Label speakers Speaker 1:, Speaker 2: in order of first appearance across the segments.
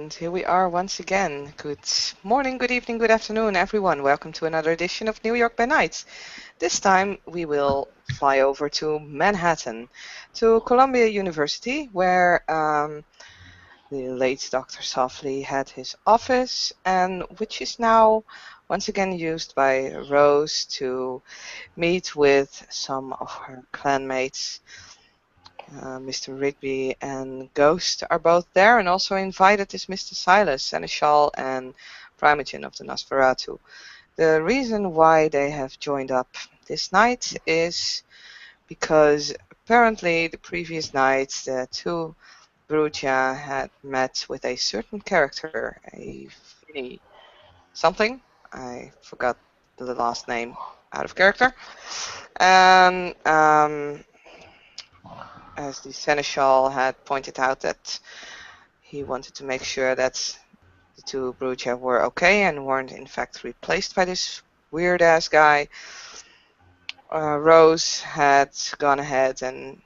Speaker 1: And here we are once again. Good morning, good evening, good afternoon, everyone. Welcome to another edition of New York by Night. This time we will fly over to Manhattan, to Columbia University, where the late Dr. Softly had his office, and which is now once again used by Rose to meet with some of her clanmates. Mr. Rigby and Ghost are both there, and also invited is Mr. Silas, Seneschal, and Primogen of the Nosferatu. The reason why they have joined up this night is because apparently the previous night the two Brujah had met with a certain character, a Finny something. I forgot the last name out of character. And as the Seneschal had pointed out that he wanted to make sure that the two Brujah were okay and weren't in fact replaced by this weird-ass guy, Rose had gone ahead and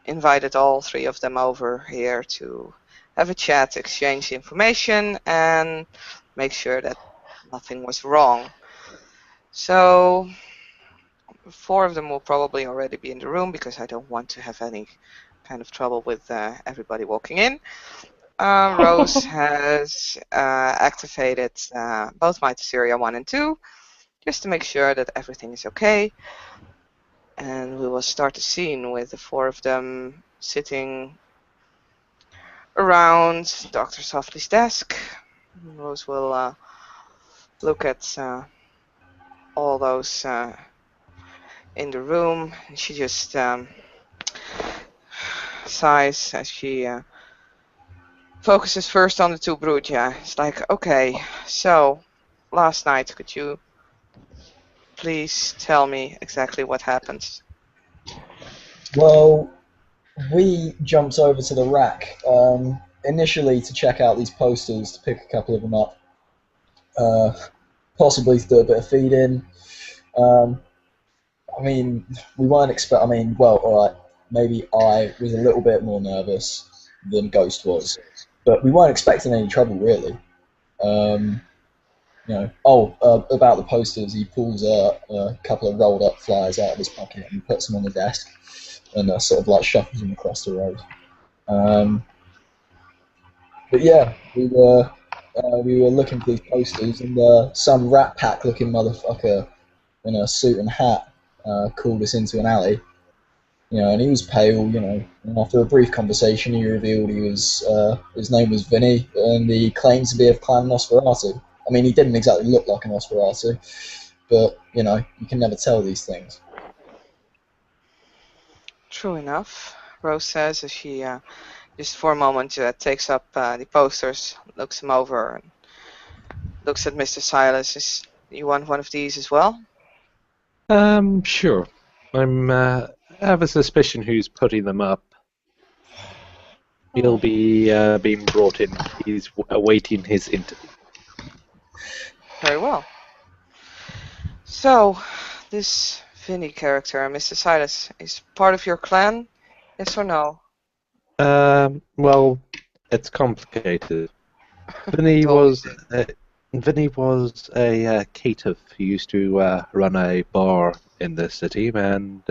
Speaker 1: invited all three of them over here to have a chat, exchange information, and make sure that nothing was wrong. So four of them will probably already be in the room because I don't want to have any kind of trouble with everybody walking in. Rose has activated both Mytosyria 1 and 2 just to make sure that everything is okay. And we will start the scene with the four of them sitting around Dr. Softly's desk. Rose will look at all those in the room, and she just sighs as she focuses first on the two Brujah. It's like, okay, so last night, could you please tell me exactly what happened?
Speaker 2: Well, we jumped over to the rack initially to check out these posters, to pick a couple of them up, possibly to do a bit of feeding. I mean, we weren't I mean, well, all right, maybe I was a little bit more nervous than Ghost was, but we weren't expecting any trouble really. About the posters, he pulls a couple of rolled up flyers out of his pocket and puts them on the desk, and sort of like shuffles them across the road. But yeah, we were looking for these posters, and some rat pack looking motherfucker in a suit and hat called us into an alley. And he was pale. And after a brief conversation, he revealed his name was Vinny, and he claimed to be of Clan Nosferatu. I mean, he didn't exactly look like a Nosferatu, but you can never tell these things.
Speaker 1: True enough, Rose says as she just for a moment takes up the posters, looks them over, and looks at Mr. Silas. You want one of these as well?
Speaker 3: Sure. I have a suspicion who's putting them up. He'll be being brought in. He's awaiting his interview.
Speaker 1: Very well. So, this Vinny character, Mr. Silas, is part of your clan? Yes or no?
Speaker 3: Well, it's complicated. Vinny was a caitiff who used to run a bar in the city, and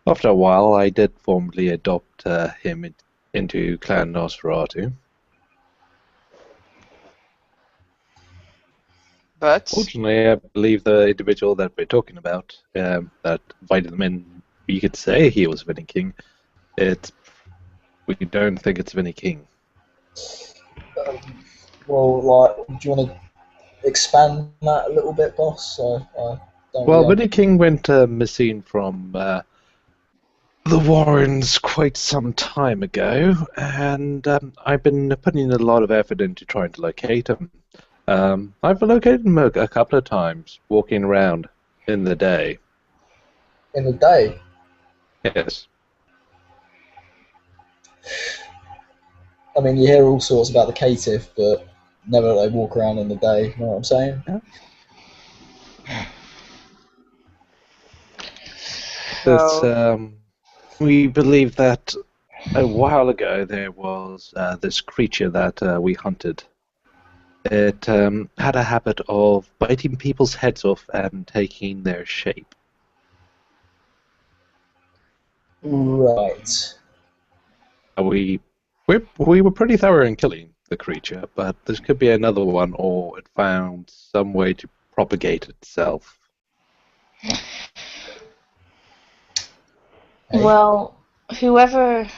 Speaker 3: after a while, I did formally adopt him into Clan Nosferatu.
Speaker 1: But
Speaker 3: fortunately, I believe the individual that we're talking about, that invited them in, you could say he was Vinny King. We don't think it's Vinny King.
Speaker 2: Well, do you want to expand that a little bit, boss?
Speaker 3: Vinny King went missing from the Warrens quite some time ago, and I've been putting a lot of effort into trying to locate him. I've located him a couple of times, walking around in the day.
Speaker 2: In the day?
Speaker 3: Yes.
Speaker 2: I mean, you hear all sorts about the caitiff, but never they walk around in the day, you know what I'm saying?
Speaker 3: Yeah. We believe that a while ago there was this creature that we hunted It had a habit of biting people's heads off and taking their shape.
Speaker 2: Right.
Speaker 3: We were pretty thorough in killing the creature, but this could be another one, or it found some way to propagate itself.
Speaker 2: Hey.
Speaker 4: Well, whoever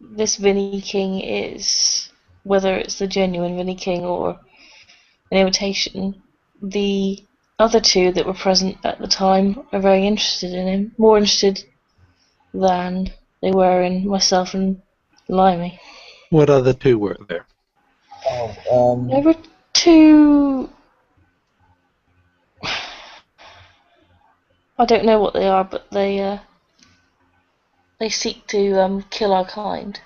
Speaker 4: this Vinnie King is, whether it's the genuine Vinnie King or an imitation, the other two that were present at the time are very interested in him, more interested than they were in myself and Limey.
Speaker 3: What other two were there?
Speaker 4: There were two. I don't know what they are, but they seek to kill our kind.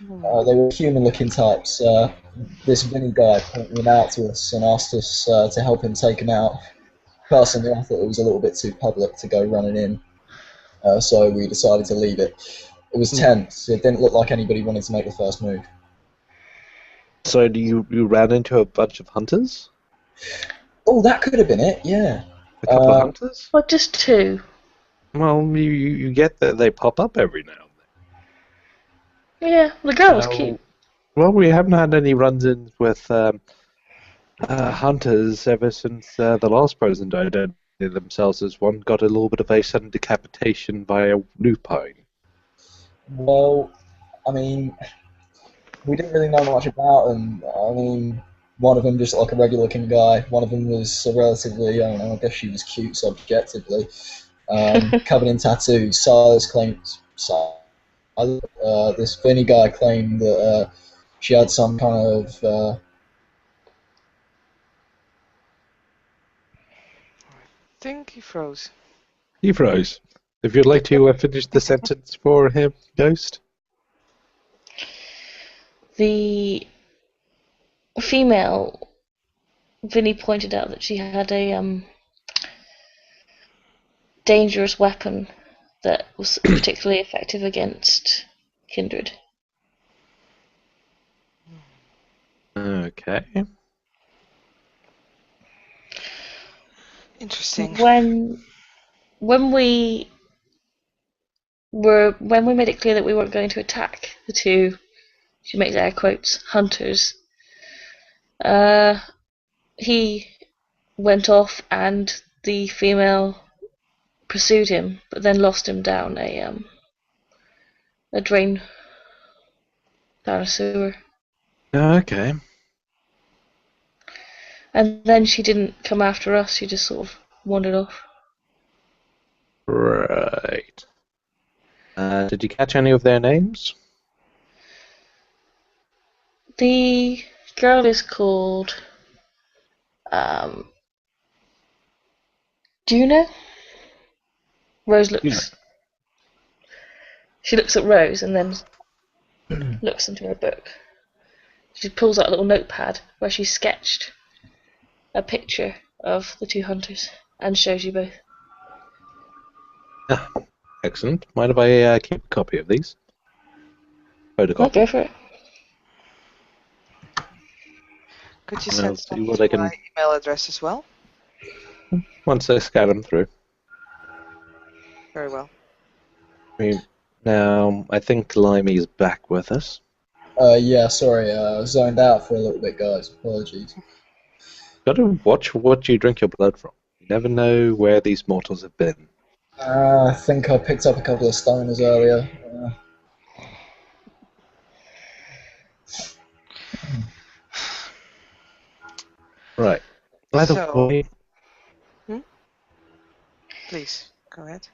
Speaker 2: They were human-looking types. This Vinny guy pointed them out to us and asked us to help him take them out. Personally, I thought it was a little bit too public to go running in, so we decided to leave it. It was tense. It didn't look like anybody wanted to make the first move.
Speaker 3: So you ran into a bunch of hunters?
Speaker 2: Oh, that could have been it, yeah.
Speaker 3: A couple of hunters?
Speaker 4: Well, just two.
Speaker 3: Well, you get that they pop up every now and
Speaker 4: Yeah, the girl was
Speaker 3: then.
Speaker 4: cute.
Speaker 3: Well, we haven't had any runs-ins with hunters ever since the last person identified themselves as one got a little bit of a sudden decapitation by a lupine.
Speaker 2: Well, I mean, we didn't really know much about them. I mean, one of them just like a regular-looking guy. One of them was a relatively, I don't know, I guess she was cute subjectively, covered in tattoos. Silas claimed, this Vinny guy claimed that she had some kind of.
Speaker 1: I think he froze.
Speaker 3: He froze. If you'd like to finish the sentence for him, Ghost.
Speaker 4: The female, Vinny pointed out that she had a dangerous weapon that was particularly effective against kindred.
Speaker 3: Okay.
Speaker 1: Interesting.
Speaker 4: When we made it clear that we weren't going to attack the two, she makes air quotes, hunters, he went off and the female pursued him, but then lost him down a drain, down a sewer.
Speaker 3: Okay.
Speaker 4: And then she didn't come after us, she just sort of wandered off.
Speaker 3: Right. Did you catch any of their names?
Speaker 4: The girl is called Juno. Rose looks.
Speaker 3: Juno.
Speaker 4: She looks at Rose and then looks into her book. She pulls out a little notepad where she sketched a picture of the two hunters and shows you both.
Speaker 3: Excellent. Mind if I keep a copy of these? Photocopy.
Speaker 4: I'll go for it.
Speaker 1: Could you
Speaker 3: I'll
Speaker 1: send
Speaker 3: see
Speaker 1: some
Speaker 3: what
Speaker 1: to
Speaker 3: I can-
Speaker 1: my email address as well?
Speaker 3: Once I scan them through.
Speaker 1: Very well.
Speaker 3: Now, I think Limey's back with us.
Speaker 2: Yeah, sorry, zoned out for a little bit, guys. Apologies.
Speaker 3: Got to watch what you drink your blood from. You never know where these mortals have been.
Speaker 2: I think I picked up a couple of stoners earlier.
Speaker 3: Right. By the
Speaker 1: So-
Speaker 3: way,
Speaker 1: Please, go ahead.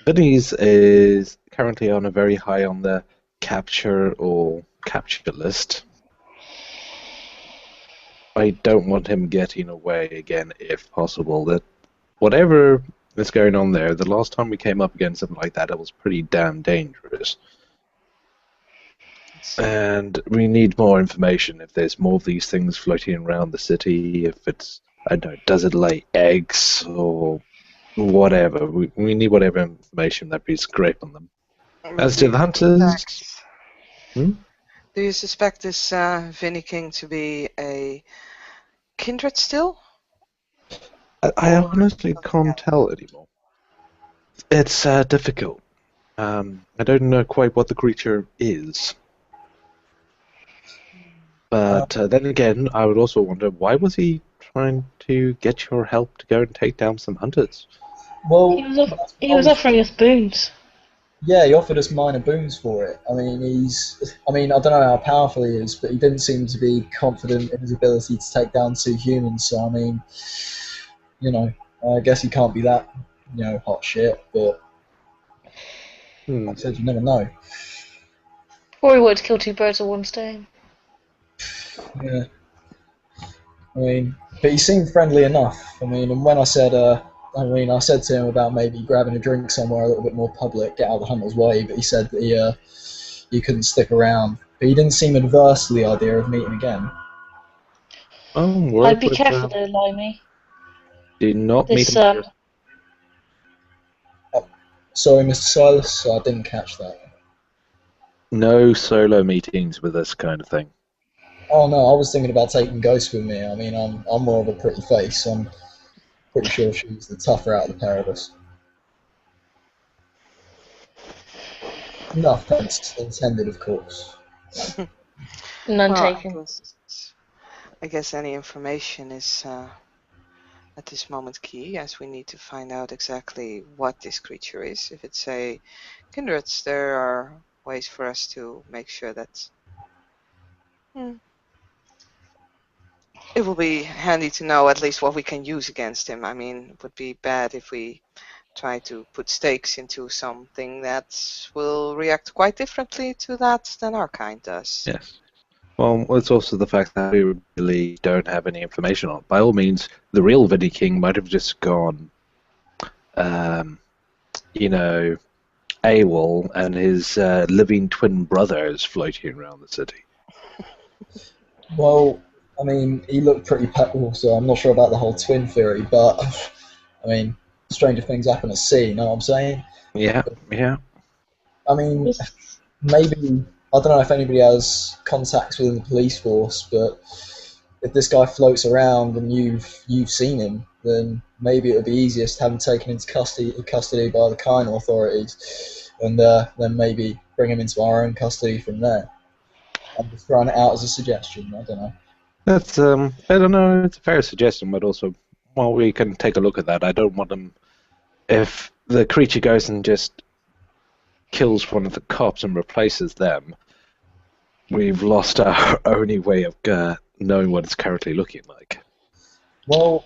Speaker 3: Vinny's is currently on a very high on the capture list. I don't want him getting away again if possible. That whatever is going on there, the last time we came up against something like that, it was pretty damn dangerous. And we need more information if there's more of these things floating around the city, if it's, I don't know, does it lay eggs or whatever. We need whatever information that we scrape on them. As to the hunters...
Speaker 1: Do you suspect this Vinny King to be a kindred still?
Speaker 3: I
Speaker 1: Or
Speaker 3: honestly
Speaker 1: something
Speaker 3: can't
Speaker 1: else?
Speaker 3: tell anymore. It's difficult. I don't know quite what the creature is. But then again, I would also wonder, why was he trying to get your help to go and take down some hunters?
Speaker 2: Well,
Speaker 4: He was
Speaker 2: that's what
Speaker 4: he
Speaker 2: I
Speaker 4: was
Speaker 2: was.
Speaker 4: offering us boons.
Speaker 2: Yeah, he offered us minor boons for it. I mean, I don't know how powerful he is, but he didn't seem to be confident in his ability to take down 2 humans. So, I mean, I guess he can't be that, hot shit. But
Speaker 3: Hmm.
Speaker 2: like I said, you never know.
Speaker 4: Or he wanted to kill two birds with one stone.
Speaker 2: Yeah, I mean, but he seemed friendly enough. I mean, and when I said to him about maybe grabbing a drink somewhere a little bit more public, get out of the hunter's way. But he said that he couldn't stick around. But he didn't seem adverse to the idea of meeting again.
Speaker 3: Oh,
Speaker 4: I'd
Speaker 3: work
Speaker 4: be
Speaker 3: with
Speaker 4: careful though, Limey.
Speaker 3: do not meet
Speaker 4: This
Speaker 3: him.
Speaker 2: Sorry, Mr. Silas, I didn't catch that.
Speaker 3: No solo meetings with this kind of thing.
Speaker 2: Oh no, I was thinking about taking Ghost with me. I mean, I'm more of a pretty face. I'm pretty sure she's the tougher out of the pair of us. No offense intended, of course.
Speaker 4: none
Speaker 1: Well,
Speaker 4: taken.
Speaker 1: I guess any information is at this moment key, as we need to find out exactly what this creature is. If it's a kindreds, there are ways for us to make sure that it will be handy to know at least what we can use against him. I mean, it would be bad if we try to put stakes into something that will react quite differently to that than our kind does.
Speaker 3: Yes. Well, it's also the fact that we really don't have any information on it. By all means, the real Vinny King might have just gone, AWOL, and his living twin brother is floating around the city.
Speaker 2: Well, I mean, he looked pretty petrol, so I'm not sure about the whole twin theory, but I mean, stranger things happen at sea, you know what I'm saying?
Speaker 3: Yeah.
Speaker 2: I mean,
Speaker 4: This-
Speaker 2: maybe, I don't know if anybody has contacts within the police force, but if this guy floats around and you've seen him, then maybe it would be easiest to have him taken into custody by the Kine authorities, and then maybe bring him into our own custody from there. I'm just throwing it out as a suggestion. I don't know.
Speaker 3: That's I don't know. It's a fair suggestion, but also, well, we can take a look at that. I don't want them. If the creature goes and just kills one of the cops and replaces them, we've lost our only way of knowing what it's currently looking like.
Speaker 2: Well,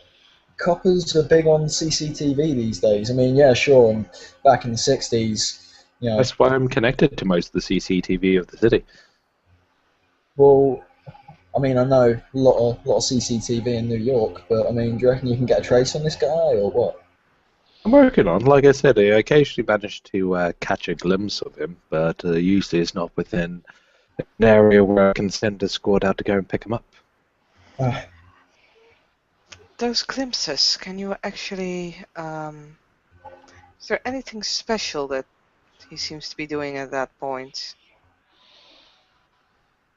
Speaker 2: coppers are big on CCTV these days. I mean, yeah, sure. And back in the '60s,
Speaker 3: That's why I'm connected to most of the CCTV of the city.
Speaker 2: well, I mean, I know a lot of CCTV in New York, but I mean, do you reckon you can get a trace on this guy or what?
Speaker 3: I'm working on, like I said, I occasionally manage to catch a glimpse of him, but usually it's not within an area where I can send a squad out to go and pick him up.
Speaker 2: Uh,
Speaker 1: Those glimpses, can you actually, is there anything special that he seems to be doing at that point?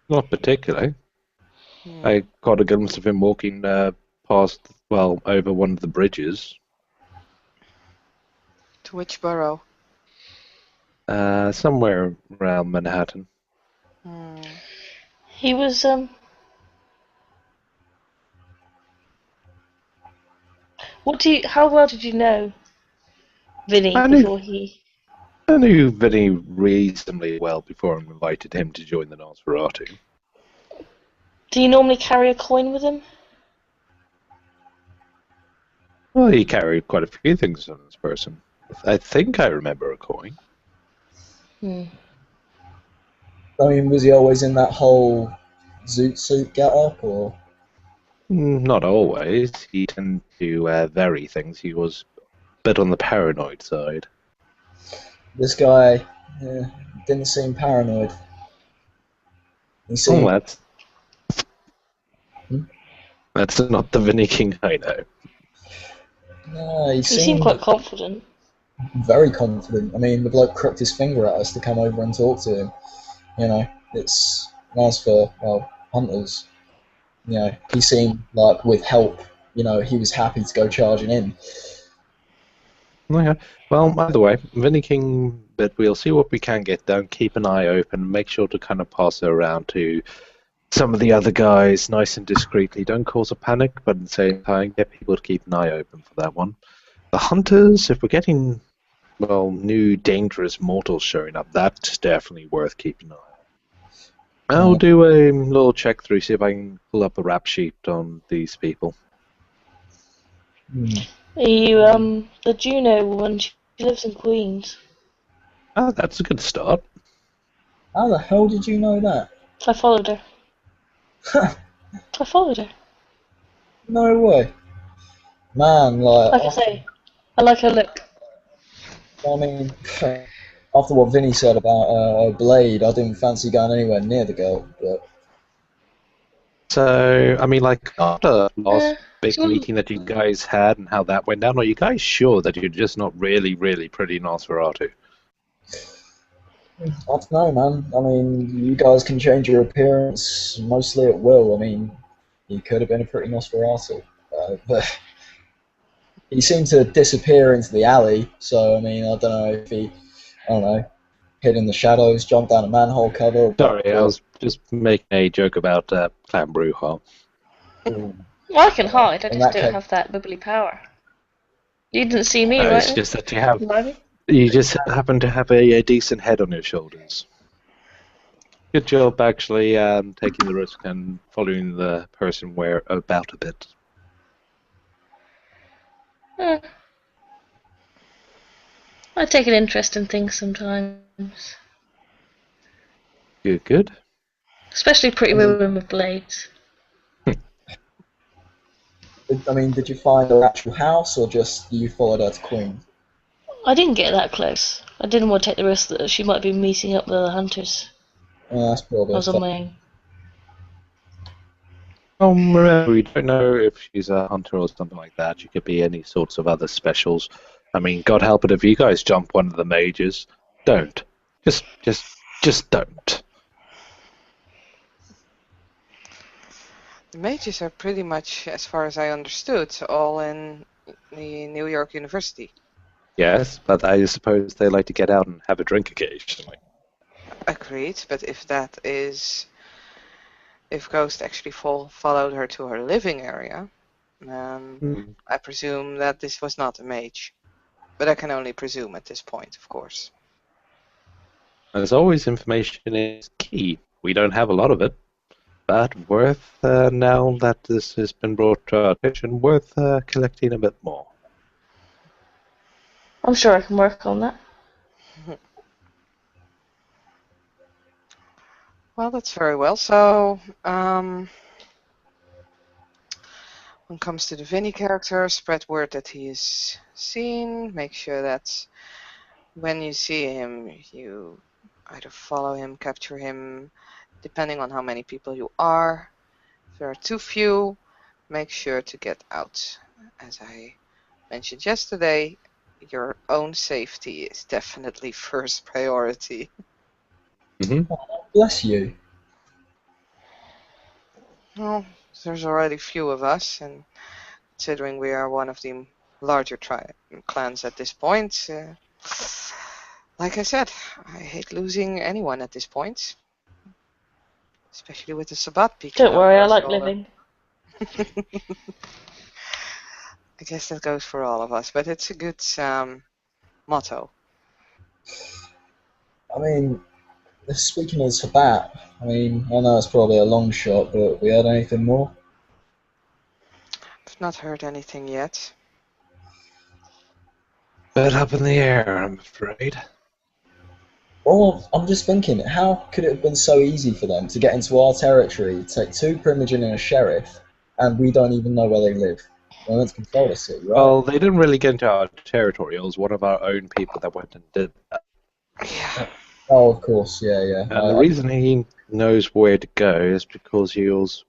Speaker 3: Not particularly.
Speaker 1: Hmm.
Speaker 3: I caught a glimpse of him walking over one of the bridges.
Speaker 1: To which borough?
Speaker 3: Somewhere around Manhattan.
Speaker 1: Hmm.
Speaker 4: He was How well did you know Vinny
Speaker 3: I knew
Speaker 4: before he?
Speaker 3: I knew Vinny reasonably well before I invited him to join the Nosferatu.
Speaker 4: Do you normally carry a coin with him?
Speaker 3: Well, he carried quite a few things on his person. I think I remember a coin.
Speaker 4: Hmm.
Speaker 2: I mean, was he always in that whole zoot suit get up, or?
Speaker 3: Not always. He tended to vary things. He was a bit on the paranoid side.
Speaker 2: This guy didn't seem paranoid. He
Speaker 3: Oh,
Speaker 2: seemed,
Speaker 3: that's not the Vinny King I know.
Speaker 2: he
Speaker 4: He seemed
Speaker 2: seemed
Speaker 4: quite confident.
Speaker 2: very confident. I mean, the bloke crooked his finger at us to come over and talk to him. You know, it's And as for, well, hunters, he seemed like with help, he was happy to go charging in.
Speaker 3: Okay. Well, either way, Vinny King, but we'll see what we can get done. Keep an eye open. Make sure to kind of pass it around to some of the other guys nice and discreetly. Don't cause a panic, but at the same time, get people to keep an eye open for that one. The hunters, if we're getting, well, new dangerous mortals showing up, that's definitely worth keeping an eye on. I'll do a little check through, see if I can pull up a rap sheet on these people.
Speaker 4: The Juno woman, she lives in Queens.
Speaker 3: Oh, that's a good start.
Speaker 2: How the hell did you know that?
Speaker 4: I followed her. I followed her.
Speaker 2: No way. Man,
Speaker 4: Like I say, I like her look.
Speaker 2: I mean, after what Vinny said about Blade, I didn't fancy going anywhere near the girl. But
Speaker 3: so, I mean, like, after last big
Speaker 4: she
Speaker 3: meeting that you guys had and how that went down, are you guys sure that you're just not really, really pretty Nosferatu?
Speaker 2: I don't know, man. I mean, you guys can change your appearance mostly at will. I mean, he could have been a pretty Nosferatu, but he seemed to disappear into the alley. So, I mean, I don't know if he, hid in the shadows, jumped down a manhole cover.
Speaker 3: Sorry, I was just making a joke about Clan Brujah.
Speaker 4: Well, I can hide, I just don't have that bubbly power. You didn't see me, right?
Speaker 3: It's just that you just happen to have a decent head on your shoulders. Good job, actually, taking the risk and following the person about a bit.
Speaker 4: I take an interest in things sometimes.
Speaker 3: Good.
Speaker 4: Especially pretty women with blades.
Speaker 2: I mean, did you find her actual house, or just you followed her to Queens?
Speaker 4: I didn't get that close. I didn't want to take the risk that she might be meeting up with other hunters.
Speaker 2: That's probably
Speaker 4: I was on my own.
Speaker 3: Remember, we don't know if she's a hunter or something like that. She could be any sorts of other specials. I mean, God help it if you guys jump one of the mages. Don't. Just don't.
Speaker 1: The mages are pretty much, as far as I understood, all in the New York University.
Speaker 3: Yes, but I suppose they like to get out and have a drink occasionally.
Speaker 1: Agreed, but if Ghost actually followed her to her living area, I presume that this was not a mage. But I can only presume at this point, of course.
Speaker 3: As always, information is key. We don't have a lot of it, but worth, now that this has been brought to our attention, worth collecting a bit more.
Speaker 4: I'm sure I can work on that.
Speaker 1: Well, that's very well. So, when it comes to the Vinny character, spread word that he is seen. Make sure that when you see him, you either follow him, capture him, depending on how many people you are. If there are too few, make sure to get out. As I mentioned yesterday, your own safety is definitely first priority.
Speaker 3: Mm-hmm.
Speaker 2: Oh, bless you.
Speaker 1: Well, there's already few of us, and considering we are one of the larger clans at this point, like I said, I hate losing anyone at this point. Especially with the Sabbat peeking
Speaker 4: Don't worry,
Speaker 1: over
Speaker 4: I
Speaker 1: our
Speaker 4: like
Speaker 1: shoulder.
Speaker 4: living.
Speaker 1: I guess that goes for all of us, but it's a good motto.
Speaker 2: I mean, speaking of Sabbat, I mean, I know it's probably a long shot, but we had anything more?
Speaker 1: I've not heard anything yet.
Speaker 3: Bit up in the air, I'm afraid.
Speaker 2: Well, I'm just thinking, how could it have been so easy for them to get into our territory, take 2 Primogen and a sheriff, and we don't even know where they live? They went to control the city, right?
Speaker 3: Well, they didn't really get into our territory. It was one of our own people that went and did that.
Speaker 1: Yeah.
Speaker 2: Oh, of course, yeah.
Speaker 3: And the reason he knows where to go is because he was...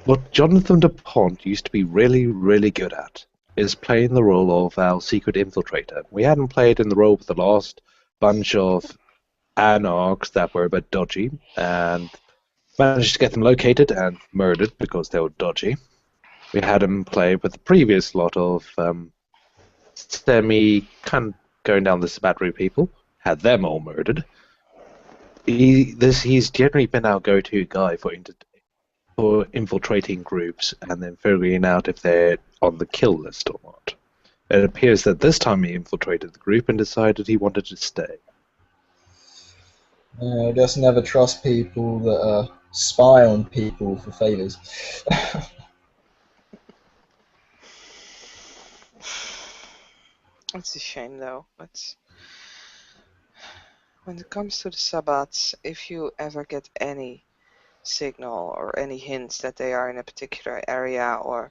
Speaker 3: What Jonathan DuPont used to be really, really good at is playing the role of our secret infiltrator. We hadn't played in the role with the last bunch of anarchs that were a bit dodgy, and Managed to get them located and murdered because they were dodgy. We had him play with the previous lot of semi kind of going down this bad route people. Had them all murdered. He's generally been our go-to guy for infiltrating groups and then figuring out if they're on the kill list or not. It appears that this time he infiltrated the group and decided he wanted to stay.
Speaker 2: I guess never trust people that spy on people for favors.
Speaker 1: It's a shame, though. But when it comes to the Sabbats, if you ever get any signal or any hints that they are in a particular area, or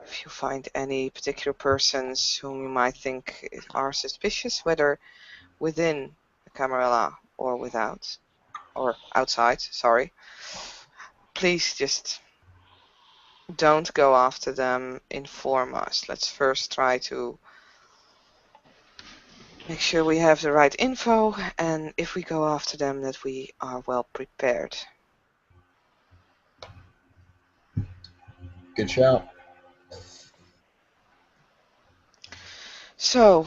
Speaker 1: if you find any particular persons whom you might think are suspicious, whether within the Camarilla or without, or outside, sorry, please just don't go after them, inform us. Let's first try to make sure we have the right info, and if we go after them, that we are well prepared.
Speaker 2: Good shout.
Speaker 1: So,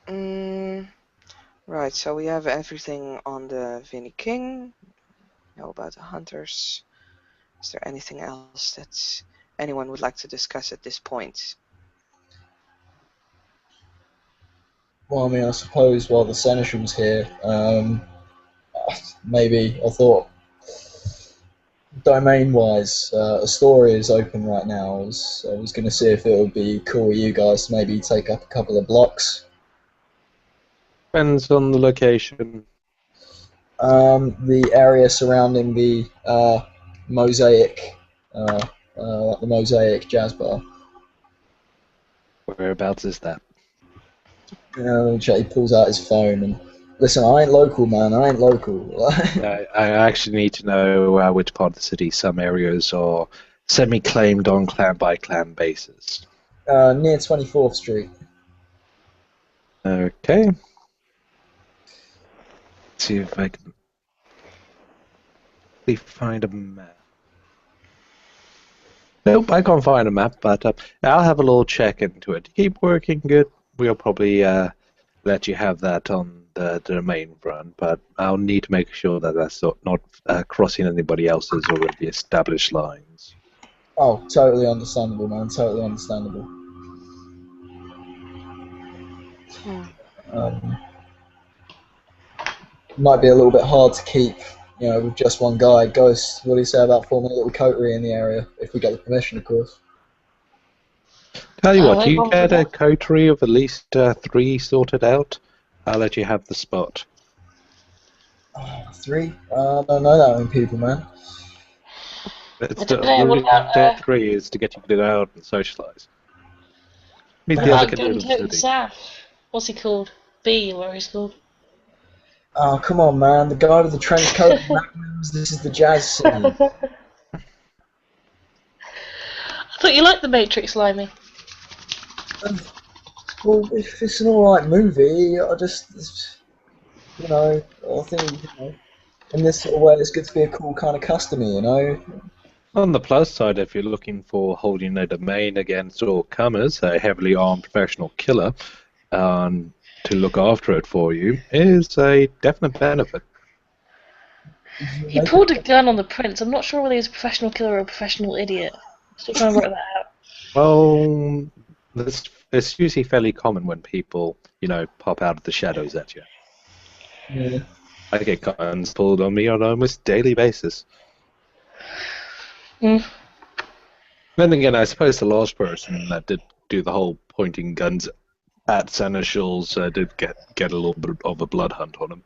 Speaker 1: right, so we have everything on the Vinnie King. Know about the hunters. Is there anything else that anyone would like to discuss at this point?
Speaker 2: Well, I mean, I suppose while the Seneschal's here, maybe I thought domain-wise, Astoria is open right now. I was going to see if it would be cool with you guys to maybe take up a couple of blocks.
Speaker 3: Depends on the location.
Speaker 2: The area surrounding the Mosaic, the Mosaic Jazz Bar.
Speaker 3: Whereabouts is that?
Speaker 2: He pulls out his phone and listen. I ain't local, man. I ain't local.
Speaker 3: I actually need to know which part of the city. Some areas are semi-claimed on clan-by-clan basis.
Speaker 2: Near 24th Street.
Speaker 3: Okay. Let's see if I can find a map. Nope, I can't find a map, but I'll have a little check into it. Keep working good. We'll probably let you have that on the domain front, but I'll need to make sure that that's not crossing anybody else's already established lines.
Speaker 2: Oh, totally understandable, man. Totally understandable. Might be a little bit hard to keep, with just one guy. Ghost, what do you say about forming a little coterie in the area, if we get the permission, of course?
Speaker 3: Tell you what, you get a coterie of at least 3 sorted out, I'll let you have the spot.
Speaker 2: 3? I don't know that many people, man.
Speaker 3: It's the 3 is to get you to go out and socialise. Meet the other kids in the city.
Speaker 4: What's he called? B, or he's called?
Speaker 2: Oh, come on, man. The guy with the trench coat and magnums, this is the jazz scene.
Speaker 4: I thought you liked The Matrix, Limey.
Speaker 2: Well, if it's an alright movie, I think, in this sort of way, it's good to be a cool kind of customer,
Speaker 3: On the plus side, if you're looking for holding a domain against all comers, a heavily armed professional killer, to look after it for you is a definite benefit.
Speaker 4: He pulled a gun on the prince. I'm not sure whether he's a professional killer or a professional idiot. Still trying to work that out.
Speaker 3: Well, it's usually fairly common when people, pop out of the shadows at you.
Speaker 2: Yeah.
Speaker 3: I get guns pulled on me on almost a daily basis.
Speaker 4: Mm.
Speaker 3: Then again, I suppose the last person that did do the whole pointing guns at seneschals did get a little bit of a blood hunt on him.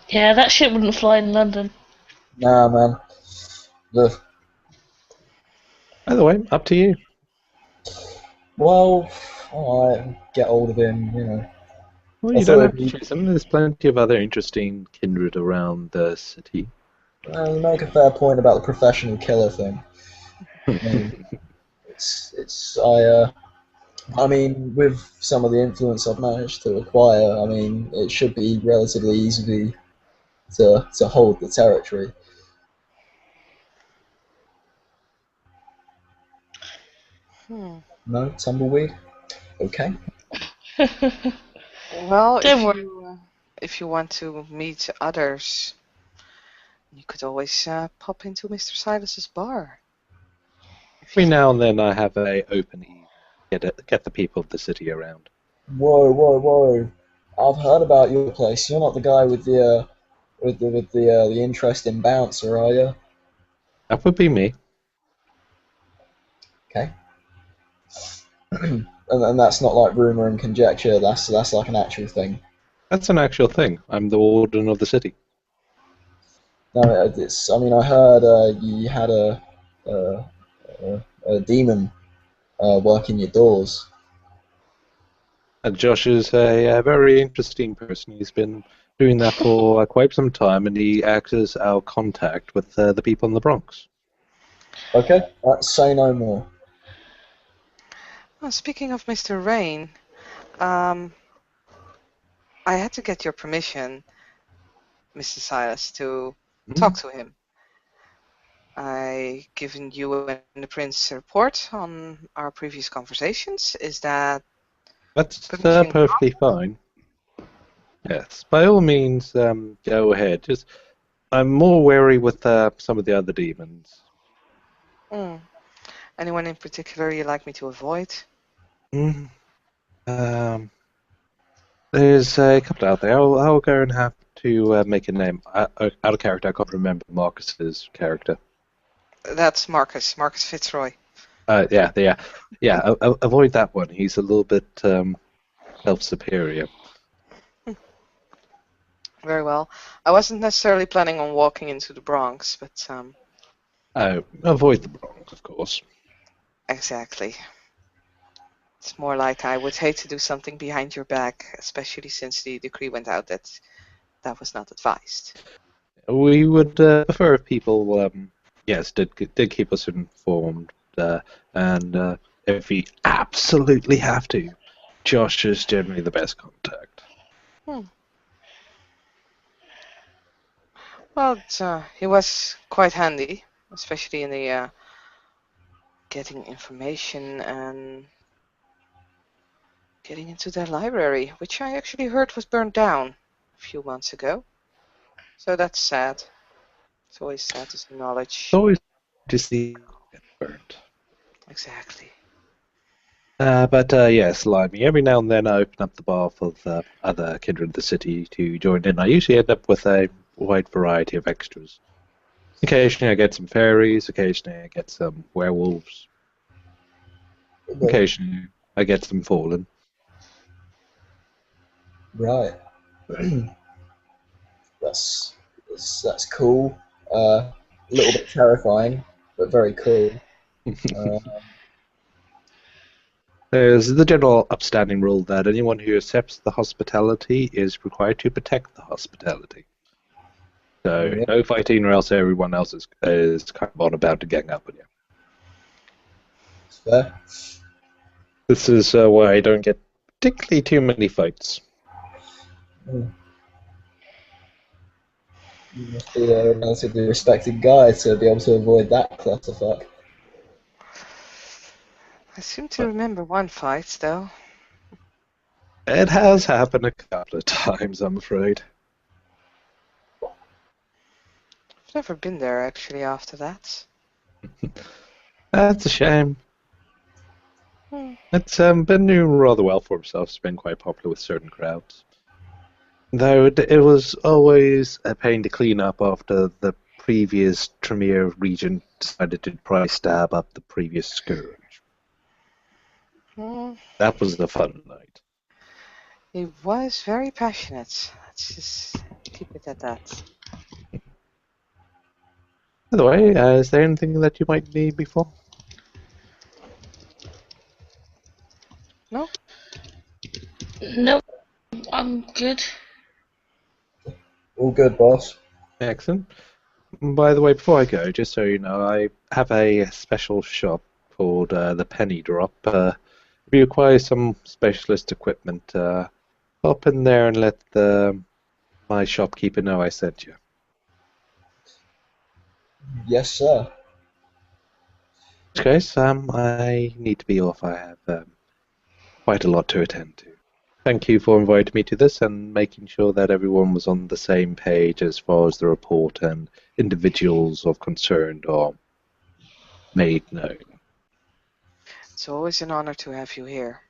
Speaker 4: Yeah, that shit wouldn't fly in London.
Speaker 2: Nah, man. Ugh.
Speaker 3: By the way, up to you.
Speaker 2: Well, alright, get hold of him,
Speaker 3: Well, you don't have to choose him. There's plenty of other interesting kindred around the city.
Speaker 2: You make a fair point about the professional killer thing. I mean, with some of the influence I've managed to acquire, I mean, it should be relatively easy to hold the territory.
Speaker 1: Hmm.
Speaker 2: No tumbleweed. Okay.
Speaker 1: Well,
Speaker 4: Don't
Speaker 1: if
Speaker 4: worry.
Speaker 1: you want to meet others, you could always pop into Mr. Silas's bar. If you
Speaker 3: Every
Speaker 1: feel
Speaker 3: now and then I have a open evening. Get the people of the city around.
Speaker 2: Whoa, whoa, whoa! I've heard about your place. You're not the guy with the interesting bouncer, are you?
Speaker 3: That would be me.
Speaker 2: Okay. And that's not like rumor and conjecture. That's like an actual thing.
Speaker 3: That's an actual thing. I'm the warden of the city.
Speaker 2: No, it's. I mean, I heard you had a, a demon working your doors.
Speaker 3: And Josh is a very interesting person. He's been doing that for quite some time, and he acts as our contact with the people in the Bronx.
Speaker 2: Okay, say no more.
Speaker 1: well, speaking of Mr. Rain, um, I had to get your permission, Mr. Silas, to talk to him. I given you and the prince a report on our previous conversations. Is that
Speaker 3: That's
Speaker 1: permission
Speaker 3: perfectly fine. Yes, by all means, go ahead. Just I'm more wary with some of the other demons.
Speaker 1: Mm. Anyone in particular you'd like me to avoid?
Speaker 3: Mm. Um, there's a couple out there. I'll go and have to make a name out of character. I can't remember Marcus's character.
Speaker 1: That's Marcus Fitzroy.
Speaker 3: Yeah. Avoid that one. He's a little bit self-superior.
Speaker 1: Very well. I wasn't necessarily planning on walking into the Bronx, but
Speaker 3: Avoid the Bronx, of course.
Speaker 1: exactly. It's more like I would hate to do something behind your back, especially since the decree went out that that was not advised.
Speaker 3: We would prefer if people, yes, did keep us informed, and if we absolutely have to, Josh is generally the best contact.
Speaker 1: Hmm. Well, he was quite handy, especially in the getting information and getting into their library, which I actually heard was burned down a few months ago. So that's sad. It's always sad to see
Speaker 3: It's
Speaker 1: knowledge.
Speaker 3: always to see get burnt.
Speaker 1: Exactly.
Speaker 3: But yes, Limey, every now and then I open up the bar for the other kindred of the city to join in. I usually end up with a wide variety of extras. Occasionally I get some fairies, occasionally I get some werewolves, occasionally I get some fallen.
Speaker 2: Right. that's cool. A little bit terrifying, but very cool. Uh,
Speaker 3: There's the general upstanding rule that anyone who accepts the hospitality is required to protect the hospitality. So
Speaker 2: yeah,
Speaker 3: no fighting, or else everyone else is kind of on about to gang up on you.
Speaker 2: it's fair.
Speaker 3: This is why I don't get particularly too many fights.
Speaker 2: Mm. You must be a relatively respected guy to be able to avoid that clusterfuck.
Speaker 1: I seem to remember one fight, though.
Speaker 3: It has happened a couple of times, I'm afraid.
Speaker 1: I've never been there actually after that.
Speaker 3: That's a shame.
Speaker 1: Hmm.
Speaker 3: It's been doing rather well for himself. It's been quite popular with certain crowds. Though it was always a pain to clean up after the previous Tremere regent decided to try stab up the previous scourge.
Speaker 1: Hmm.
Speaker 3: That was the fun night.
Speaker 1: He was very passionate. Let's just keep it at that.
Speaker 3: By the way, is there anything that you might need before?
Speaker 1: No?
Speaker 4: Nope, I'm good.
Speaker 2: All good, boss.
Speaker 3: Excellent. By the way, before I go, just so you know, I have a special shop called the Penny Drop. If you require some specialist equipment, hop in there and let my shopkeeper know I sent you.
Speaker 2: Yes, sir.
Speaker 3: case, I need to be off. I have quite a lot to attend to. Thank you for inviting me to this and making sure that everyone was on the same page as far as the report and individuals of concern are made known.
Speaker 1: It's always an honor to have you here.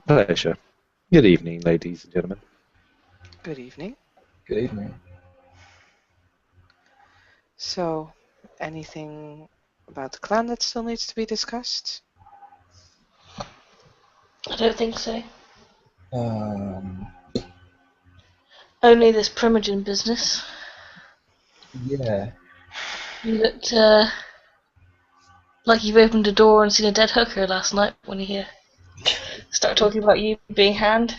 Speaker 3: Pleasure. Good evening, ladies and gentlemen.
Speaker 1: Good evening.
Speaker 2: Good evening.
Speaker 1: So, anything about the clan that still needs to be discussed?
Speaker 4: I don't think so.
Speaker 2: Um,
Speaker 4: Only this Primogen business.
Speaker 2: yeah.
Speaker 4: You looked like you've opened a door and seen a dead hooker last night when you start talking about you being hand.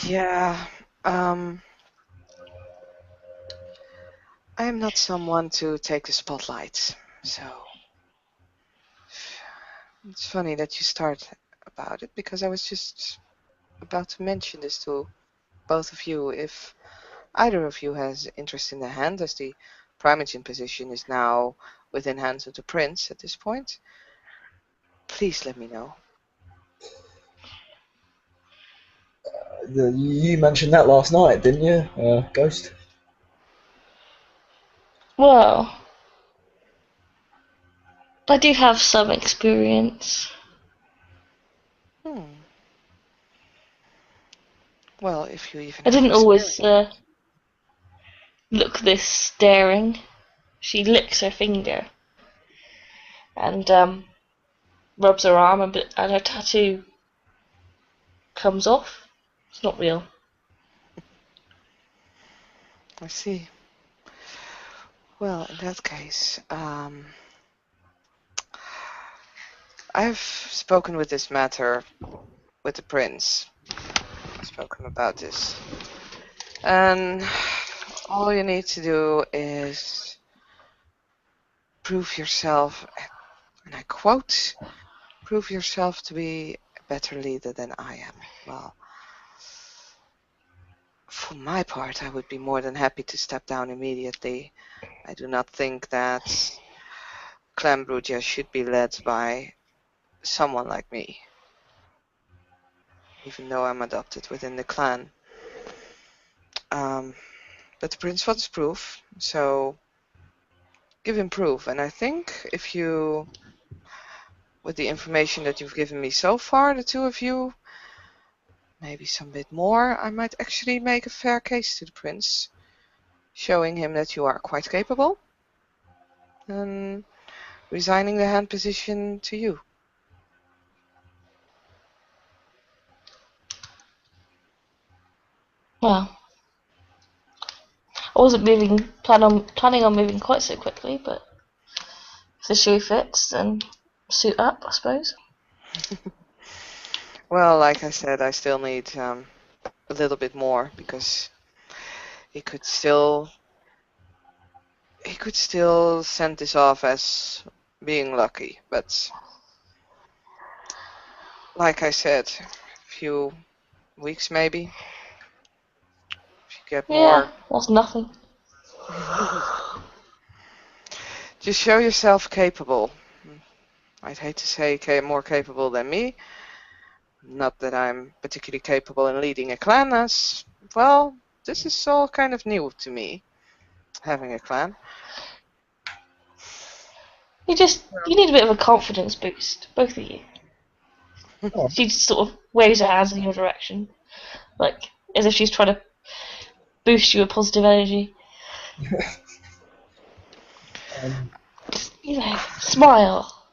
Speaker 1: Yeah, I am not someone to take the spotlight, so it's funny that you start about it because I was just about to mention this to both of you. If either of you has interest in the hand, as the Primogen position is now within hands of the prince at this point, please let me know.
Speaker 2: You mentioned that last night, didn't you, Ghost?
Speaker 4: Well, I do have some experience.
Speaker 1: Well, if you even
Speaker 4: I
Speaker 1: have
Speaker 4: didn't always
Speaker 1: experience.
Speaker 4: look this daring. She licks her finger and rubs her arm, and her tattoo comes off. It's not real.
Speaker 1: I see. Well, in that case, I've spoken with this matter with the prince. I've spoken about this. And all you need to do is prove yourself, and I quote, prove yourself to be a better leader than I am. Well, for my part, I would be more than happy to step down immediately. I do not think that Clan Brujah should be led by someone like me, even though I'm adopted within the clan. But the prince wants proof, so give him proof. And I think if you, with the information that you've given me so far, the two of you, maybe some bit more, I might actually make a fair case to the prince, showing him that you are quite capable, and resigning the hand position to you.
Speaker 4: Well, I wasn't planning on moving quite so quickly, but if the shoe fits, then suit up, I suppose.
Speaker 1: Well, like I said, I still need a little bit more because he could still send this off as being lucky, but like I said, a few weeks maybe. If you get
Speaker 4: Yeah,
Speaker 1: more,
Speaker 4: that's nothing.
Speaker 1: just show yourself capable. I'd hate to say more capable than me. Not that I'm particularly capable in leading a clan, as well, this is all kind of new to me, having a clan.
Speaker 4: You need a bit of a confidence boost, both of you.
Speaker 2: Oh,
Speaker 4: She just sort of waves her hands in your direction, like as if she's trying to boost you with positive energy.
Speaker 2: um,
Speaker 4: Just, smile.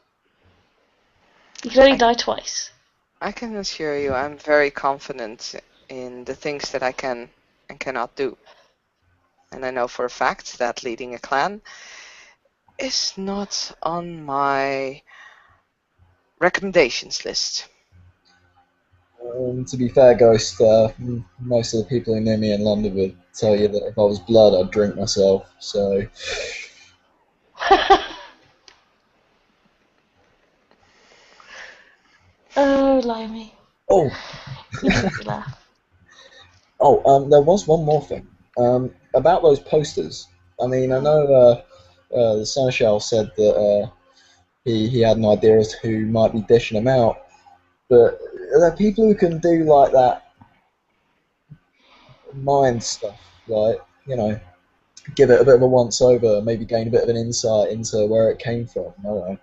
Speaker 4: You can only
Speaker 1: I,
Speaker 4: die twice.
Speaker 1: I can assure you I'm very confident in the things that I can and cannot do. And I know for a fact that leading a clan is not on my recommendations list.
Speaker 2: to be fair, Ghost, most of the people who know me in London would tell you that if I was blood, I'd drink myself. So,
Speaker 4: Oh, Limey.
Speaker 2: oh,
Speaker 4: You make me laugh.
Speaker 2: there was one more thing about those posters. I mean, I know the Seneschal said that he had an idea as to who might be dishing them out. But there are people who can do like that mind stuff, like, give it a bit of a once over, maybe gain a bit of an insight into where it came from. I don't know.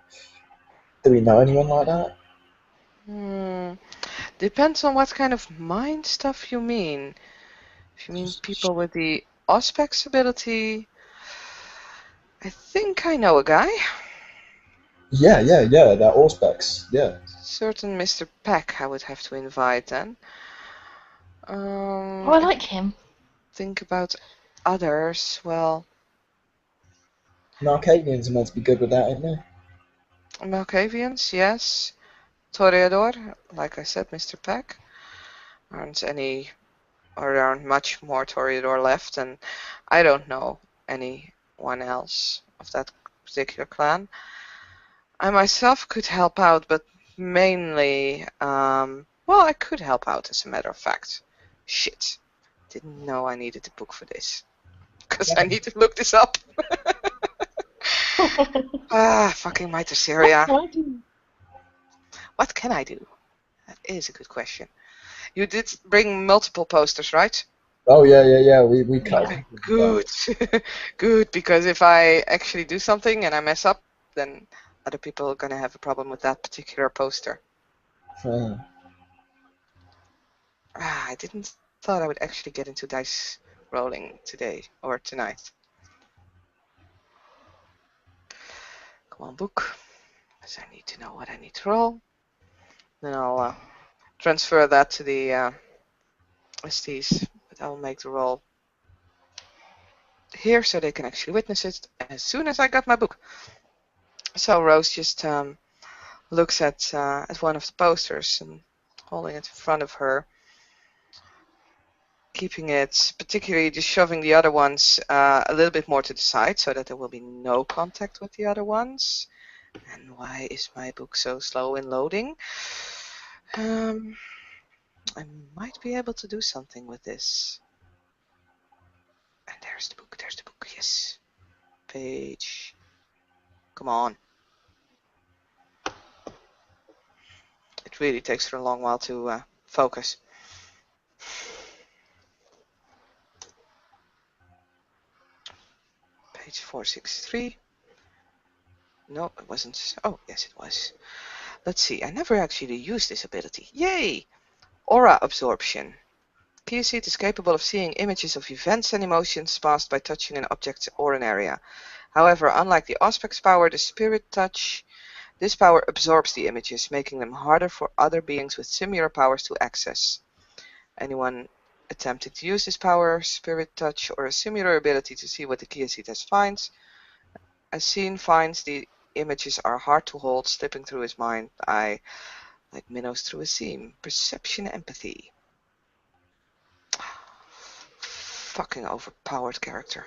Speaker 2: Do we know anyone like that?
Speaker 1: Depends on what kind of mind stuff you mean. If you mean people with the Auspex ability, I think I know a guy.
Speaker 2: Yeah, that Auspex, yeah.
Speaker 1: Certain Mr. Peck I would have to invite then.
Speaker 4: Oh, I like him.
Speaker 1: Think about others, well,
Speaker 2: Narcadians are meant to be good with that, aren't they?
Speaker 1: Malkavians, yes. Toreador, like I said, Mr. Peck. Aren't much more Toreador left, and I don't know anyone else of that particular clan. I myself could help out, but mainly, well, I could help out as a matter of fact. Shit. Didn't know I needed a book for this. Because I need to look this up. Fucking Mitoceria. What can I do? That is a good question. You did bring multiple posters, right?
Speaker 2: Oh, yeah. We cut.
Speaker 1: Okay, good. Good, because if I actually do something and I mess up, then other people are going to have a problem with that particular poster. I didn't thought I would actually get into dice rolling today or tonight. Come on, book. Because I need to know what I need to roll. Then I'll transfer that to the STs. But I'll make the roll here so they can actually witness it as soon as I got my book. So Rose just looks at one of the posters and holding it in front of her, keeping it, particularly just shoving the other ones a little bit more to the side so that there will be no contact with the other ones. And why is my book so slow in loading? I might be able to do something with this. And there's the book, yes. Page. Come on. It really takes her a long while to focus. Page 463. No, it wasn't. Oh, yes, it was. Let's see. I never actually used this ability. Yay! Aura absorption. Keyseat is capable of seeing images of events and emotions passed by touching an object or an area. However, unlike the Auspex power, the Spirit Touch, this power absorbs the images, making them harder for other beings with similar powers to access. Anyone attempting to use this power, Spirit Touch, or a similar ability to see what the Keyseat finds, the images are hard to hold, slipping through his mind. Like minnows through a seam. Perception empathy. Fucking overpowered character.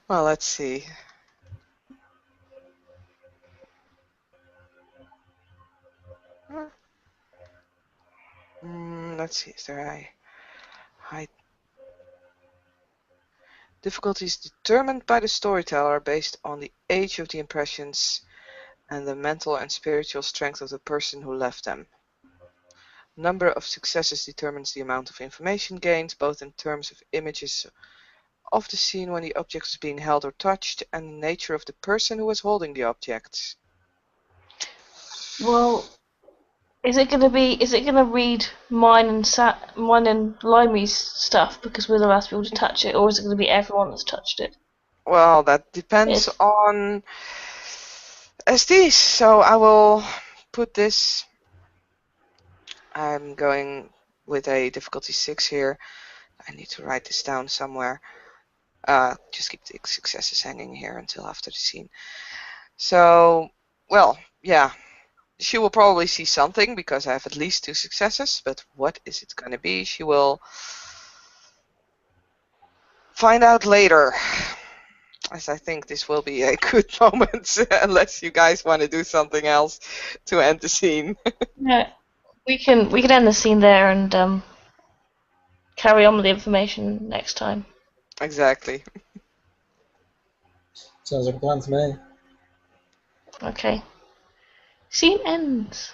Speaker 1: Well, let's see. Let's see. Is there a high difficulties determined by the storyteller based on the age of the impressions and the mental and spiritual strength of the person who left them. Number of successes determines the amount of information gained, both in terms of images of the scene when the object was being held or touched, and the nature of the person who was holding the object.
Speaker 4: Well, is it gonna read mine and Limey's stuff because we're the last people to touch it, or is it gonna be everyone that's touched it?
Speaker 1: Well, that depends on SDs. So I will put this. I'm going with a difficulty 6 here. I need to write this down somewhere. Just keep the successes hanging here until after the scene. So, well, yeah. She will probably see something because I have at least 2 successes, but what is it going to be? She will find out later, as I think this will be a good moment, unless you guys want to do something else to end the scene.
Speaker 4: Yeah, we can end the scene there and carry on with the information next time.
Speaker 1: Exactly.
Speaker 2: Sounds like a plan to me.
Speaker 4: Okay. Scene ends.